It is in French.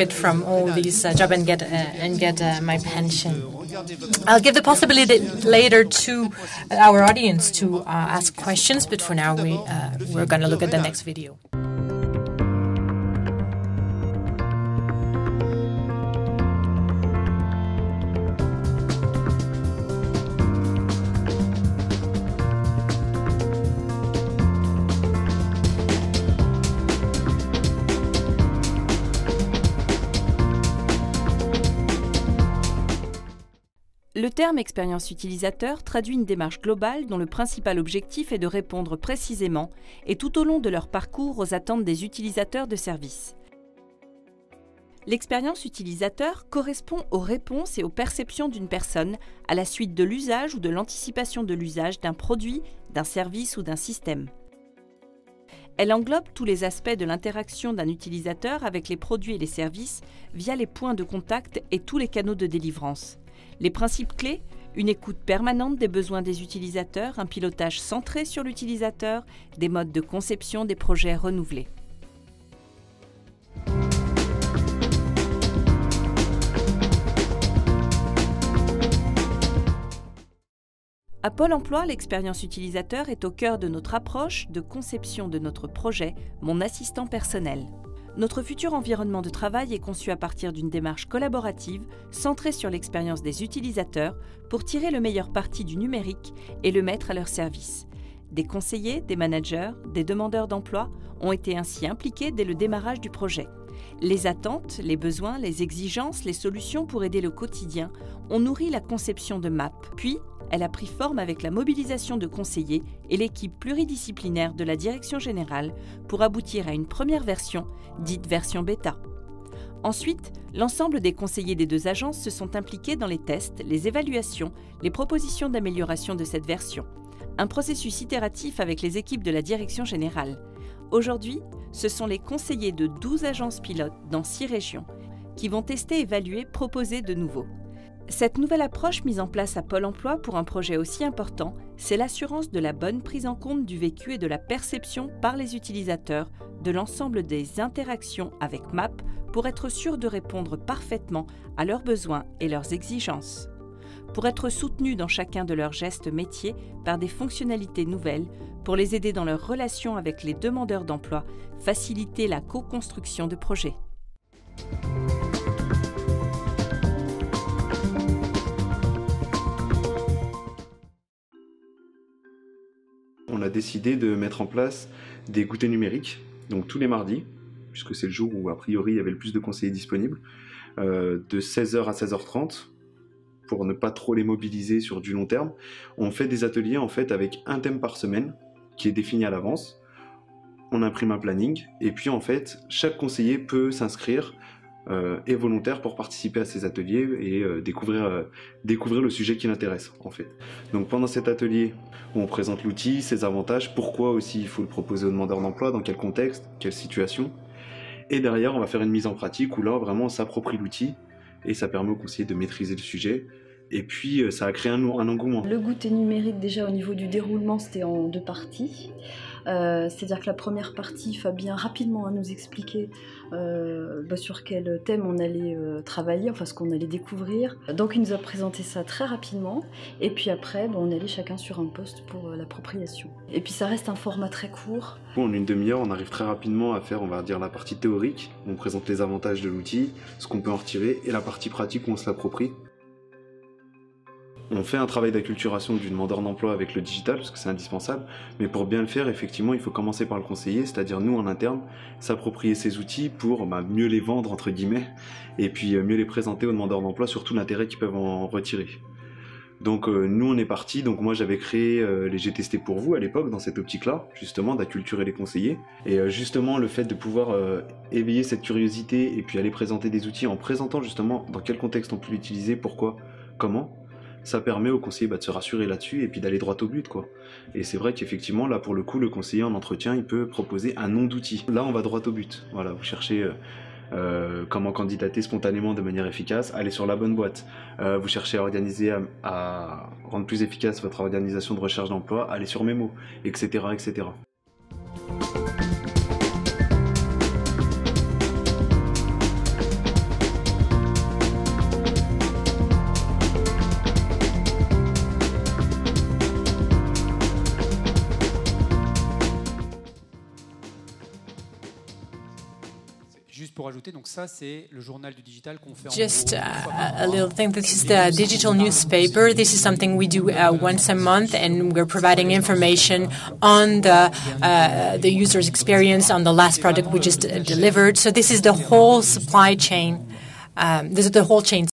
from all these jobs and get my pension. I'll give the possibility later to our audience to ask questions, but for now we're going to look at the next video. Le terme expérience utilisateur traduit une démarche globale dont le principal objectif est de répondre précisément et tout au long de leur parcours aux attentes des utilisateurs de services. L'expérience utilisateur correspond aux réponses et aux perceptions d'une personne à la suite de l'usage ou de l'anticipation de l'usage d'un produit, d'un service ou d'un système. Elle englobe tous les aspects de l'interaction d'un utilisateur avec les produits et les services via les points de contact et tous les canaux de délivrance. Les principes clés, une écoute permanente des besoins des utilisateurs, un pilotage centré sur l'utilisateur, des modes de conception des projets renouvelés. À Pôle emploi, l'expérience utilisateur est au cœur de notre approche de conception de notre projet « Mon assistant personnel ». Notre futur environnement de travail est conçu à partir d'une démarche collaborative centrée sur l'expérience des utilisateurs pour tirer le meilleur parti du numérique et le mettre à leur service. Des conseillers, des managers, des demandeurs d'emploi ont été ainsi impliqués dès le démarrage du projet. Les attentes, les besoins, les exigences, les solutions pour aider le quotidien ont nourri la conception de MAP. Puis, elle a pris forme avec la mobilisation de conseillers et l'équipe pluridisciplinaire de la Direction générale pour aboutir à une première version, dite version bêta. Ensuite, l'ensemble des conseillers des deux agences se sont impliqués dans les tests, les évaluations, les propositions d'amélioration de cette version. Un processus itératif avec les équipes de la Direction générale. Aujourd'hui, ce sont les conseillers de 12 agences pilotes dans 6 régions qui vont tester, évaluer, proposer de nouveau. Cette nouvelle approche mise en place à Pôle emploi pour un projet aussi important, c'est l'assurance de la bonne prise en compte du vécu et de la perception par les utilisateurs de l'ensemble des interactions avec MAP pour être sûr de répondre parfaitement à leurs besoins et leurs exigences. Pour être soutenus dans chacun de leurs gestes métiers par des fonctionnalités nouvelles, pour les aider dans leurs relations avec les demandeurs d'emploi, faciliter la co-construction de projets. On a décidé de mettre en place des goûters numériques, donc tous les mardis, puisque c'est le jour où a priori il y avait le plus de conseillers disponibles, de 16h à 16h30, pour ne pas trop les mobiliser sur du long terme. On fait des ateliers en fait avec un thème par semaine, qui est défini à l'avance. On imprime un planning, et puis en fait, chaque conseiller peut s'inscrire est volontaire pour participer à ces ateliers et découvrir le sujet qui l'intéresse en fait. Donc pendant cet atelier, on présente l'outil, ses avantages, pourquoi aussi il faut le proposer aux demandeurs d'emploi, dans quel contexte, quelle situation. Et derrière, on va faire une mise en pratique où là vraiment on s'approprie l'outil et ça permet aux conseillers de maîtriser le sujet. Et puis ça a créé un engouement. Le goûter numérique, déjà au niveau du déroulement, c'était en 2 parties. C'est-à-dire que la première partie, Fabien rapidement nous expliquer sur quel thème on allait travailler, enfin ce qu'on allait découvrir. Donc il nous a présenté ça très rapidement, et puis après on allait chacun sur un poste pour l'appropriation. Et puis ça reste un format très court. En une demi-heure, on arrive très rapidement à faire, on va dire, la partie théorique, on présente les avantages de l'outil, ce qu'on peut en retirer, et la partie pratique où on se l'approprie. On fait un travail d'acculturation du demandeur d'emploi avec le digital, parce que c'est indispensable, mais pour bien le faire, effectivement, il faut commencer par le conseiller, c'est-à-dire nous en interne, s'approprier ces outils pour mieux les vendre, entre guillemets, et puis mieux les présenter aux demandeurs d'emploi, surtout l'intérêt qu'ils peuvent en retirer. Donc nous on est parti, donc moi j'avais créé les J'ai testé pour vous à l'époque, dans cette optique-là, justement, d'acculturer les conseillers, et justement le fait de pouvoir éveiller cette curiosité, et puis aller présenter des outils en présentant justement dans quel contexte on peut l'utiliser, pourquoi, comment, ça permet au conseiller de se rassurer là-dessus et puis d'aller droit au but, quoi. Et c'est vrai qu'effectivement, là pour le coup, le conseiller en entretien, il peut proposer un nom d'outil. Là, on va droit au but. Voilà, vous cherchez comment candidater spontanément de manière efficace, allez sur la bonne boîte. Vous cherchez à organiser, à rendre plus efficace votre organisation de recherche d'emploi, allez sur Memo, etc., etc. Just a little thing. This is the digital newspaper. This is something we do once a month, and we're providing information on the user's experience on the last product we just delivered. So this is the whole supply chain. This is the whole chain